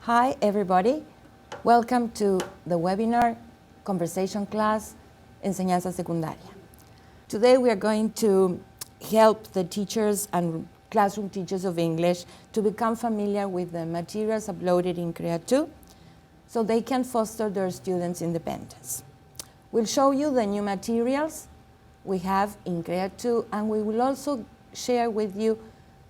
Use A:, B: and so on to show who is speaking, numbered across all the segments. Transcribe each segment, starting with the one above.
A: Hi, everybody. Welcome to the webinar conversation class, Enseñanza, Secundaria. Today we are going to help the teachers and classroom teachers of English to become familiar with the materials uploaded in CREA2 so they can foster their students' independence. We'll show you the new materials we have in CREA2, and we will also share with you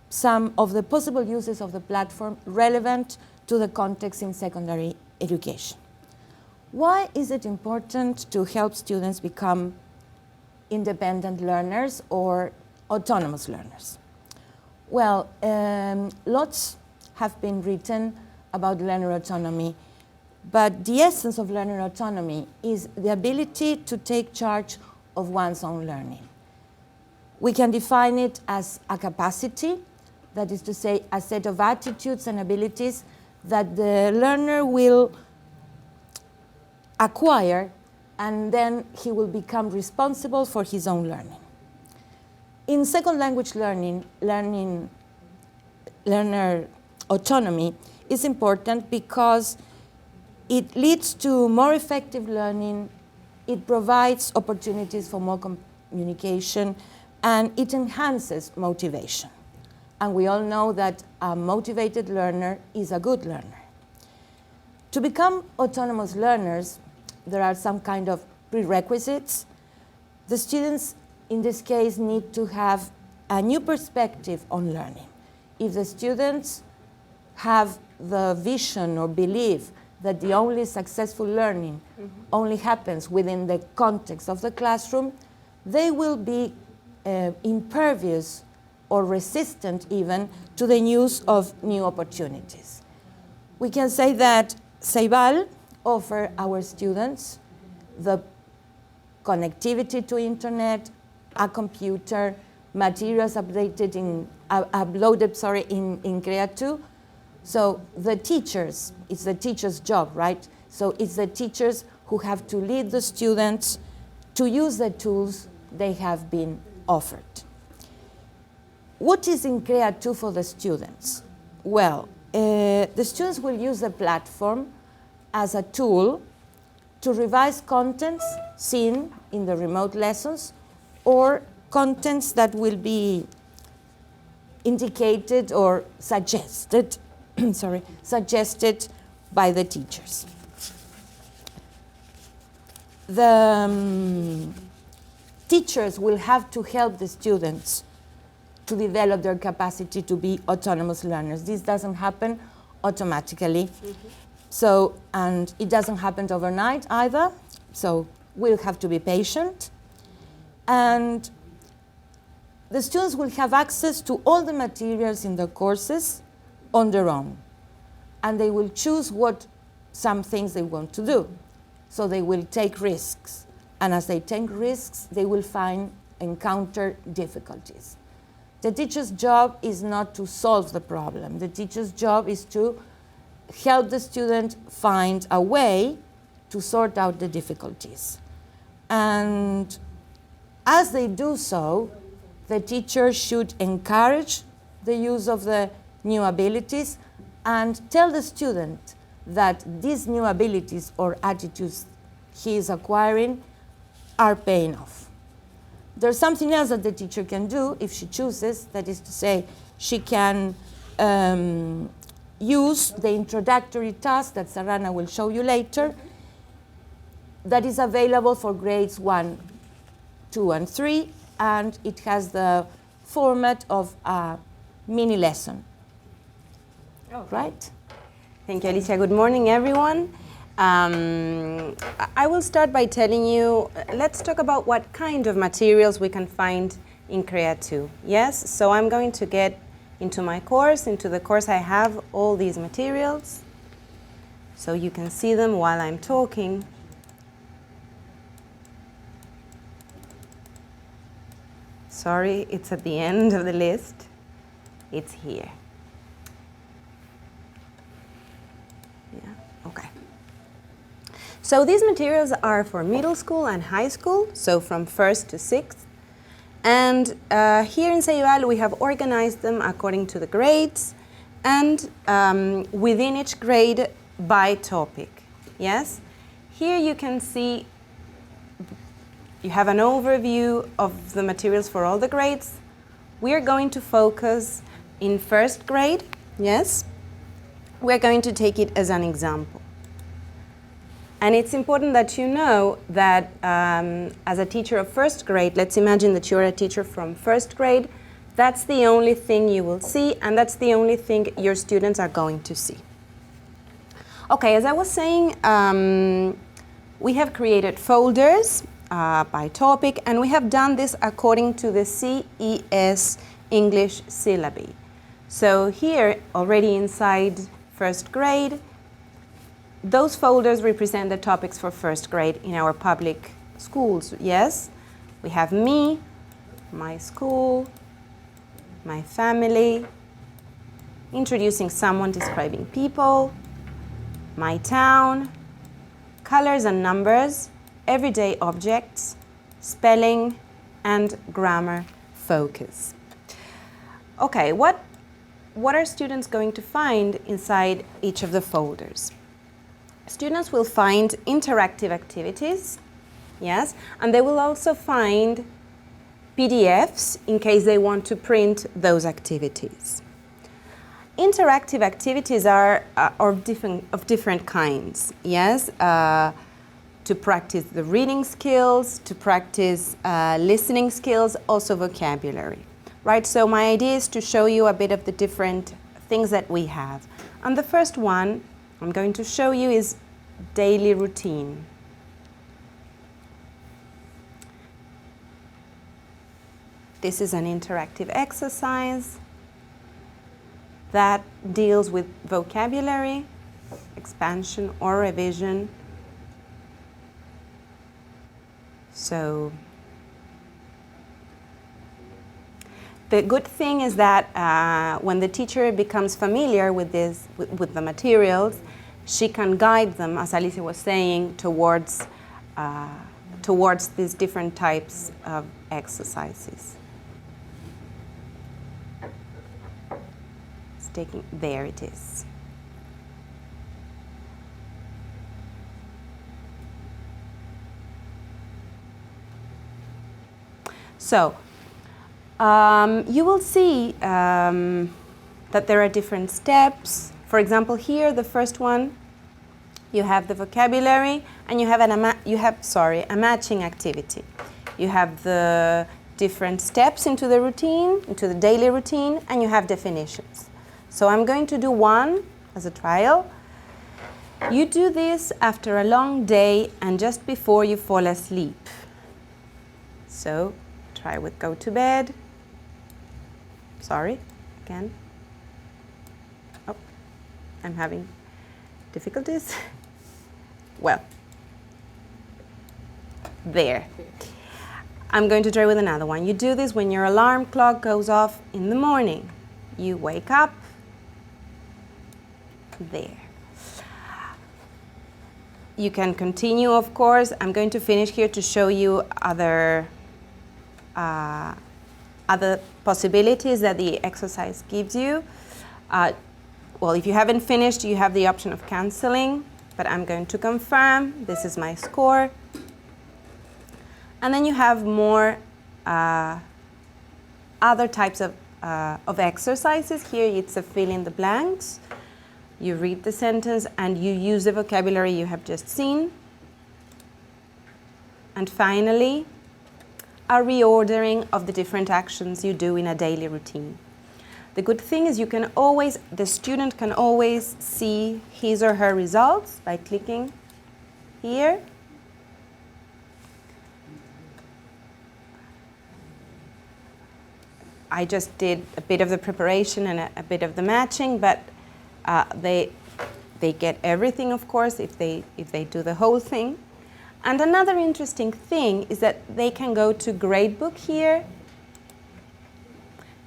A: some of the possible uses of the platform relevant to the context in secondary education. Why is it important to help students become independent learners or autonomous learners? Well, lots have been written about learner autonomy, but the essence of learner autonomy is the ability to take charge of one's own learning. We can define it as a capacity, that is to say, a set of attitudes and abilities that the learner will acquire, and then he will become responsible for his own learning. In second language learning, learner autonomy is important because it leads to more effective learning, it provides opportunities for more communication, and it enhances motivation. And we all know that a motivated learner is a good learner. To become autonomous learners, there are some kind of prerequisites. The students, in this case, need to have a new perspective on learning. If the students have the vision or belief that the only successful learning only happens within the context of the classroom, they will be impervious or resistant even to the use of new opportunities. We can say that Ceibal offers our students the connectivity to internet, a computer, materials uploaded in CREA2. So the teachers, it's the teacher's job, right? So it's the teachers who have to lead the students to use the tools they have been offered. What is in CREA2 for the students? Well, the students will use the platform as a tool to revise contents seen in the remote lessons or contents that will be indicated or suggested, suggested by the teachers. The teachers will have to help the students to develop their capacity to be autonomous learners. This doesn't happen automatically. So, and it doesn't happen overnight either. So we'll have to be patient. And the students will have access to all the materials in the courses on their own. And they will choose some things they want to do. So they will take risks. And as they take risks, they will encounter difficulties. The teacher's job is not to solve the problem. The teacher's job is to help the student find a way to sort out the difficulties. And as they do so, the teacher should encourage the use of the new abilities and tell the student that these new abilities or attitudes he is acquiring are paying off. There's something else that the teacher can do if she chooses, that is to say, she can use the introductory task that Sarana will show you later, that is available for grades 1, 2, and 3, and it has the format of a mini lesson.
B: Oh.
A: Right?
B: Thank you, Alicia. Good morning, everyone. I will start by telling you, let's talk about what kind of materials we can find in CREA2. Yes, so I'm going to get into my course. Into the course I have all these materials, so you can see them while I'm talking. Sorry, it's at the end of the list. It's here. Yeah, okay. So these materials are for middle school and high school, so from 1st to 6th. And here in Ceibal, we have organized them according to the grades. and within each grade by topic. Yes? Here you can see you have an overview of the materials for all the grades. We are going to focus in first grade. Yes? We're going to take it as an example. And it's important that you know that as a teacher of first grade, let's imagine that you're a teacher from first grade, that's the only thing you will see, and that's the only thing your students are going to see. Okay, as I was saying, we have created folders by topic, and we have done this according to the CES English syllabi. So here, already inside first grade, those folders represent the topics for first grade in our public schools, yes? We have me, my school, my family, introducing someone, describing people, my town, colors and numbers, everyday objects, spelling, and grammar focus. Okay, what are students going to find inside each of the folders? Students will find interactive activities, yes, and they will also find PDFs in case they want to print those activities. Interactive activities are of different kinds, yes, to practice the reading skills, to practice listening skills, also vocabulary, right? So my idea is to show you a bit of the different things that we have. And the first one I'm going to show you is daily routine. This is an interactive exercise that deals with vocabulary, expansion or revision. So the good thing is that when the teacher becomes familiar with this, with the materials, she can guide them, as Alicia was saying, towards these different types of exercises. There it is. So, you will see that there are different steps. For example, here, the first one, you have the vocabulary, and you have a matching activity. You have the different steps into the routine, into the daily routine, and you have definitions. So I'm going to do one as a trial. You do this after a long day and just before you fall asleep. So try with go to bed. Sorry, again. Oh, I'm having difficulties. Well, there. I'm going to try with another one. You do this when your alarm clock goes off in the morning. You wake up. There. You can continue, of course. I'm going to finish here to show you other possibilities that the exercise gives you. Well, if you haven't finished, you have the option of canceling, but I'm going to confirm. This is my score. And then you have more other types of exercises. Here it's a fill in the blanks. You read the sentence and you use the vocabulary you have just seen. And finally, a reordering of the different actions you do in a daily routine. The good thing is the student can always see his or her results by clicking here. I just did a bit of the preparation and a bit of the matching, but they get everything, of course, if they do the whole thing. And another interesting thing is that they can go to Gradebook here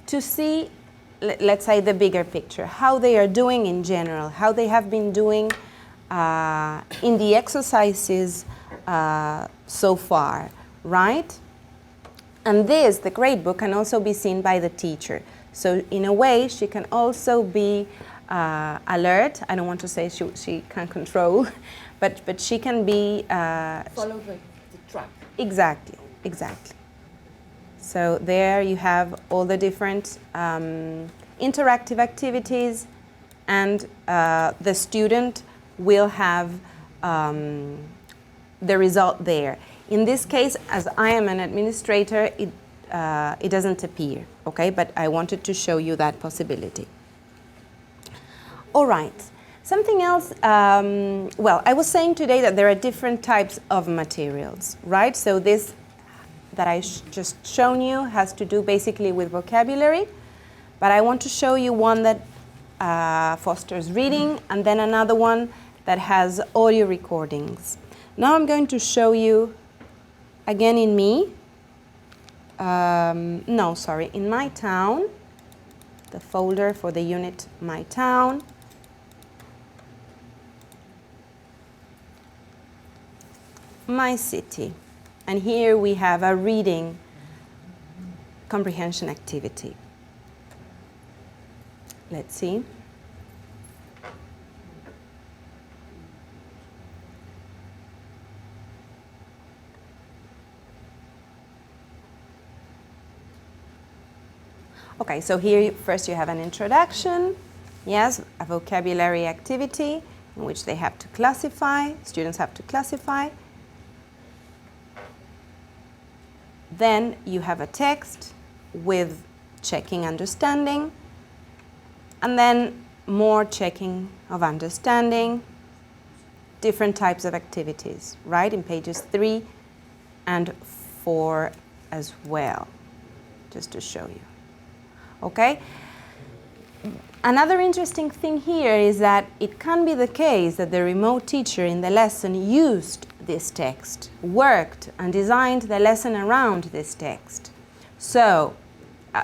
B: to see, let's say, the bigger picture, how they are doing in general, how they have been doing in the exercises so far, right? And the Gradebook, can also be seen by the teacher. So in a way, she can also be alert. I don't want to say she can control, but she can be...
A: Follow the track.
B: Exactly, exactly. So there you have all the different interactive activities, and the student will have the result there. In this case, as I am an administrator, it doesn't appear, okay? But I wanted to show you that possibility. All right. Something else, well, I was saying today that there are different types of materials, right? So this that I just shown you has to do basically with vocabulary, but I want to show you one that fosters reading, and then another one that has audio recordings. Now I'm going to show you again in me, in My Town, the folder for the unit My Town. My City. And here we have a reading comprehension activity. Let's see. Okay, so here first you have an introduction, yes, a vocabulary activity in which they have to classify, students have to classify. Then you have a text with checking understanding, and then more checking of understanding, different types of activities, right, in pages 3 and 4 as well, just to show you. Okay? Another interesting thing here is that it can be the case that the remote teacher in the lesson used this text, worked and designed the lesson around this text. So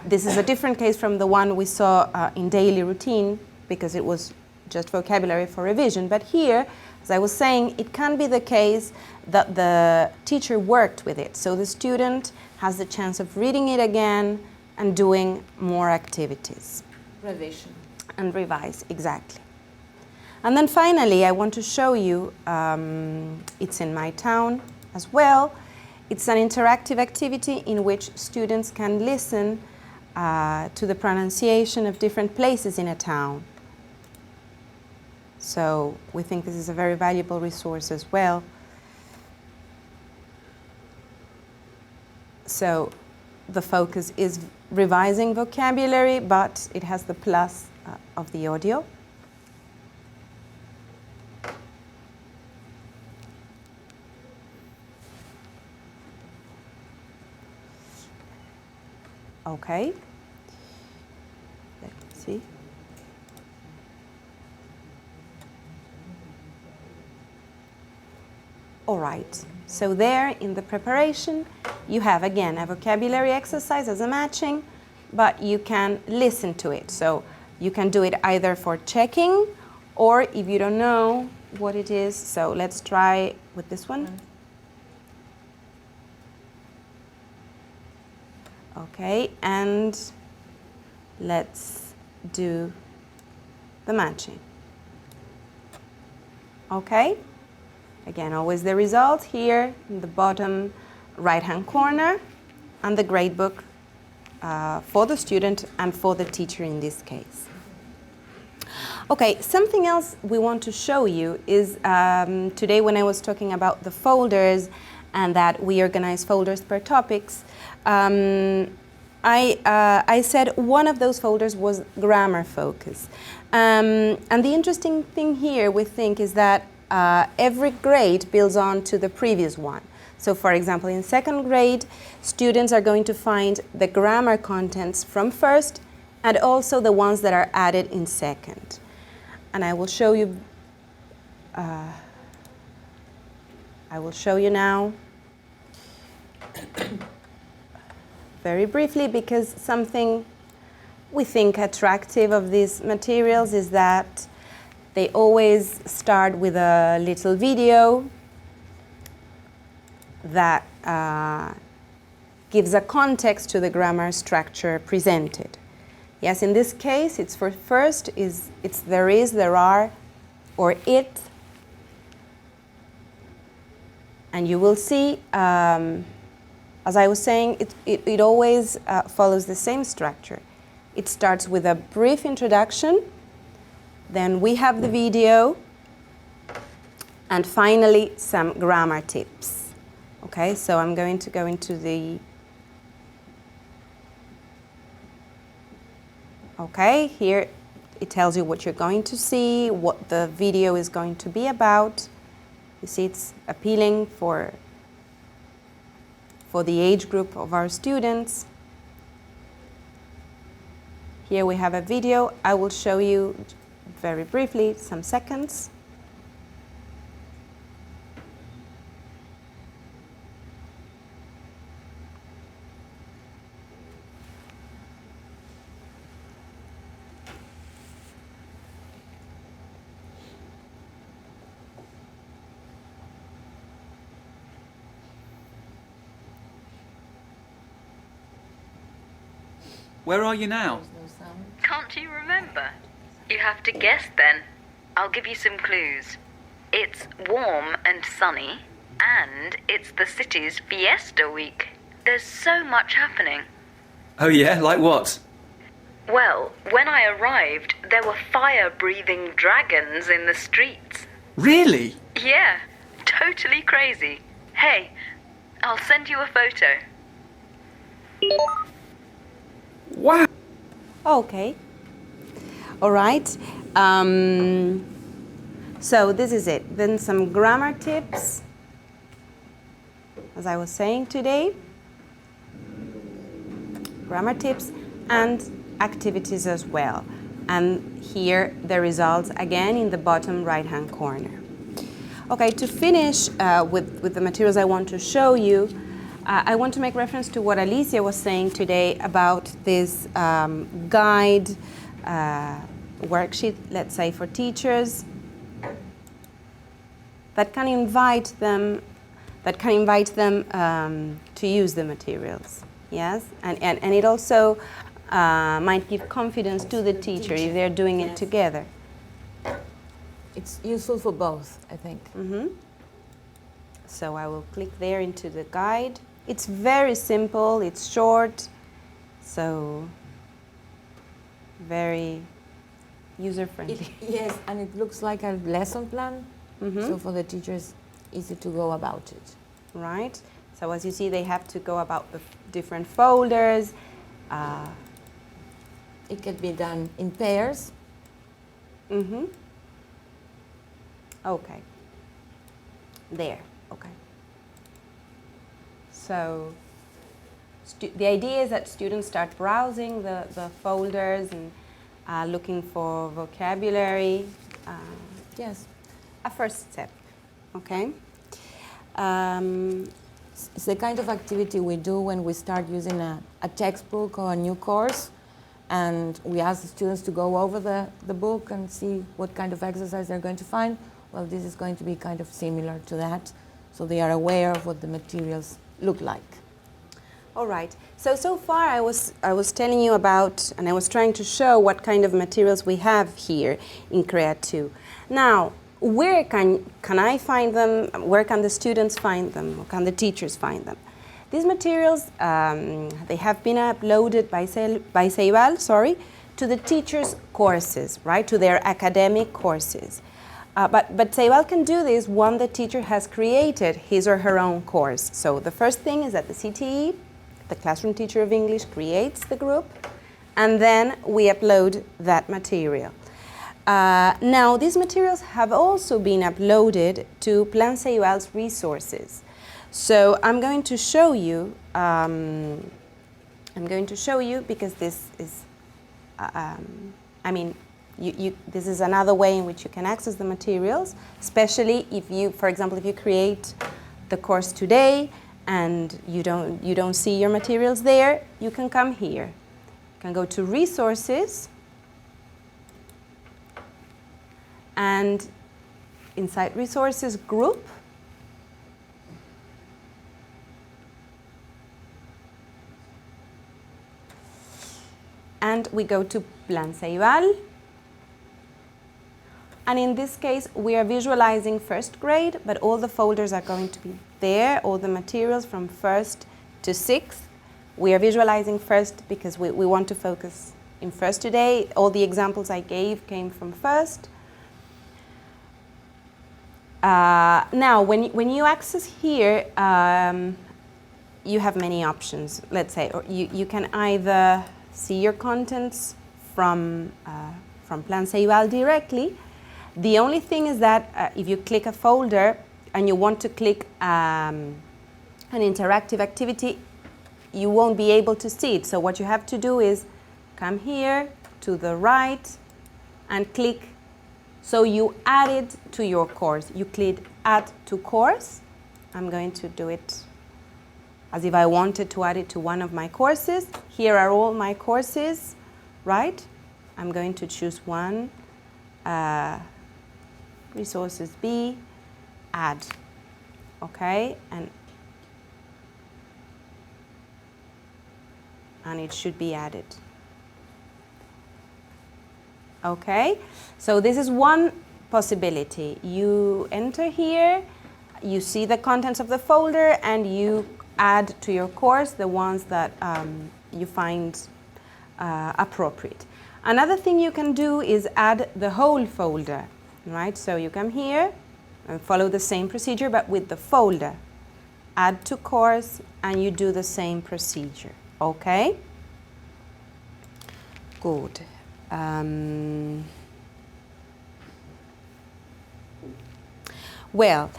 B: this is a different case from the one we saw in daily routine, because it was just vocabulary for revision. But here, as I was saying, it can be the case that the teacher worked with it. So the student has the chance of reading it again and doing more activities.
A: Revision.
B: And revise, exactly. And then finally, I want to show you, it's in My Town as well. It's an interactive activity in which students can listen to the pronunciation of different places in a town. So we think this is a very valuable resource as well. So the focus is revising vocabulary, but it has the plus of the audio. Okay. Let's see. All right. So there in the preparation, you have again a vocabulary exercise as a matching, but you can listen to it. So you can do it either for checking, or if you don't know what it is. So let's try with this one. Okay, and let's do the matching. Okay, again, always the result here in the bottom right-hand corner, and the gradebook for the student and for the teacher in this case. Okay, something else we want to show you is today when I was talking about the folders and that we organize folders per topics, I said one of those folders was grammar focus. And the interesting thing here, we think, is that every grade builds on to the previous one. So for example, in second grade, students are going to find the grammar contents from first and also the ones that are added in second. And I will show you now very briefly, because something we think attractive of these materials is that they always start with a little video that gives a context to the grammar structure presented. Yes, in this case, it's for first it's there is, there are, or it. And you will see, as I was saying, it always follows the same structure. It starts with a brief introduction, then we have the video, and finally some grammar tips. Okay, so I'm going to go into the... Okay, here it tells you what you're going to see, what the video is going to be about. You see, it's appealing for the age group of our students. Here we have a video. I will show you very briefly, some seconds.
C: Where are you now?
D: Can't you remember? You have to guess then. I'll give you some clues. It's warm and sunny, and it's the city's fiesta week. There's so much happening.
C: Oh yeah, like what?
D: Well, when I arrived, there were fire-breathing dragons in the streets.
C: Really?
D: Yeah, totally crazy. Hey, I'll send you a photo.
C: Wow!
B: Okay. All right. So this is it. Then some grammar tips, as I was saying today. Grammar tips and activities as well. And here the results again in the bottom right-hand corner. Okay, to finish with the materials I want to show you, I want to make reference to what Alicia was saying today about this guide worksheet, let's say for teachers, that can invite them to use the materials. Yes, and it also might give confidence to the teacher if they're doing it together.
A: It's useful for both, I think.
B: Mm-hmm. So I will click there into the guide. It's very simple, it's short, so very user-friendly.
A: Yes, and it looks like a lesson plan, so for the teachers, easy to go about it.
B: Right, so as you see, they have to go about the different folders.
A: It can be done in pairs.
B: Mm-hmm. Okay, there, okay. So the idea is that students start browsing the folders and looking for vocabulary.
A: Yes.
B: A first step, okay?
A: It's the kind of activity we do when we start using a textbook or a new course, and we ask the students to go over the book and see what kind of exercise they're going to find. Well, this is going to be kind of similar to that, so they are aware of what the materials look like.
B: All right. So far I was telling you about, and I was trying to show what kind of materials we have here in CREA 2. Now, where can I find them? Where can the students find them? Or can the teachers find them? These materials, they have been uploaded by Ceibal, to the teachers' courses, right? To their academic courses. But Ceibal can do this when the teacher has created his or her own course. So the first thing is that the CTE, the Classroom Teacher of English, creates the group, and then we upload that material. Now, these materials have also been uploaded to Plan Ceibal's resources. So I'm going to show you. Because this is, this is another way in which you can access the materials, especially if you, for example, if you create the course today and you don't see your materials there, you can come here. You can go to resources, and inside resources group, and we go to Plan Ceibal. And in this case, we are visualizing first grade, but all the folders are going to be there, all the materials from first to sixth. We are visualizing first because we want to focus in first today. All the examples I gave came from first. Now, when you access here, you have many options, let's say. Or you can either see your contents from Plan Ceibal directly. The only thing is that if you click a folder and you want to click an interactive activity, you won't be able to see it. So what you have to do is come here to the right and click. So you add it to your course. You click Add to Course. I'm going to do it as if I wanted to add it to one of my courses. Here are all my courses, right? I'm going to choose one. Resources B, add, okay? And it should be added. Okay, so this is one possibility. You enter here, you see the contents of the folder, and you add to your course the ones that you find appropriate. Another thing you can do is add the whole folder, right? So you come here and follow the same procedure, but with the folder. Add to course, and you do the same procedure, okay? Good. Well,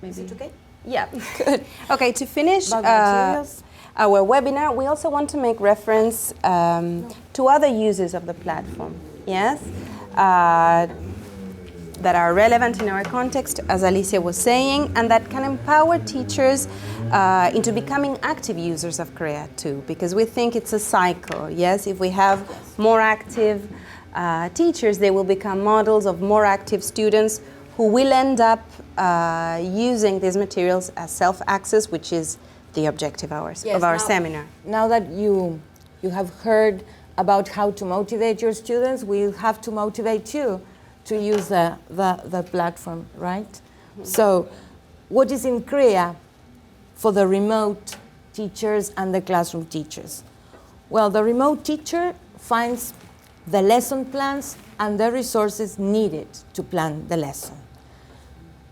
A: Is it okay?
B: yeah, good. Okay, to finish
A: About materials?
B: our webinar, we also want to make reference to other uses of the platform, yes, that are relevant in our context, as Alicia was saying, and that can empower teachers into becoming active users of CREA too, because we think it's a cycle, yes? If we have more active teachers, they will become models of more active students who will end up using these materials as self-access, which is the objective of our seminar.
A: Now that you have heard about how to motivate your students, we'll have to motivate you to use the platform, right? Mm-hmm. So what is in CREA for the remote teachers and the classroom teachers? Well, the remote teacher finds the lesson plans and the resources needed to plan the lesson.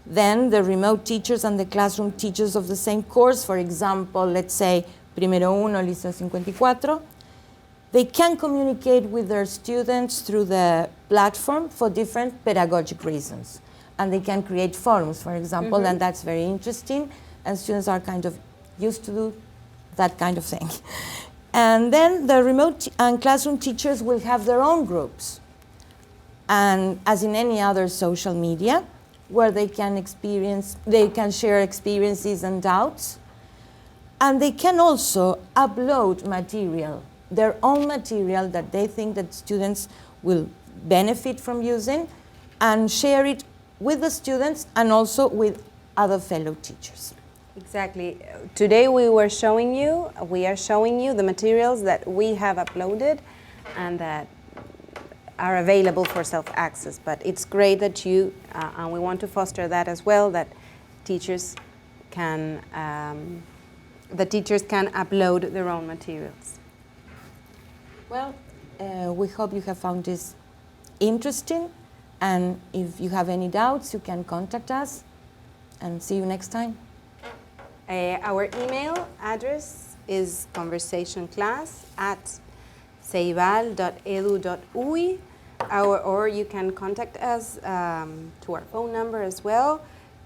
A: Then the remote teachers and the classroom teachers of the same course, for example, let's say Primero Uno, Liceo 54, they can communicate with their students through the platform for different pedagogic reasons. And they can create forums, for example, and that's very interesting, and students are kind of used to do that kind of thing. And then the remote and classroom teachers will have their own groups, and as in any other social media, where they can share experiences and doubts, and they can also upload material, their own material that they think that students will benefit from using, and share it with the students and also with other fellow teachers.
B: Exactly. Today we are showing you the materials that we have uploaded and that are available for self-access. But it's great that you, and we want to foster that as well, that teachers can upload their own materials.
A: Well, we hope you have found this interesting, and if you have any doubts, you can contact us, and see you next time.
B: Our email address is conversationclass@ceibal.edu.uy, or you can contact us to our phone number as well,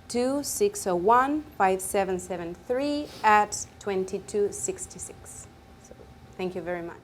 B: 2601-5773 at 2266. So thank you very much.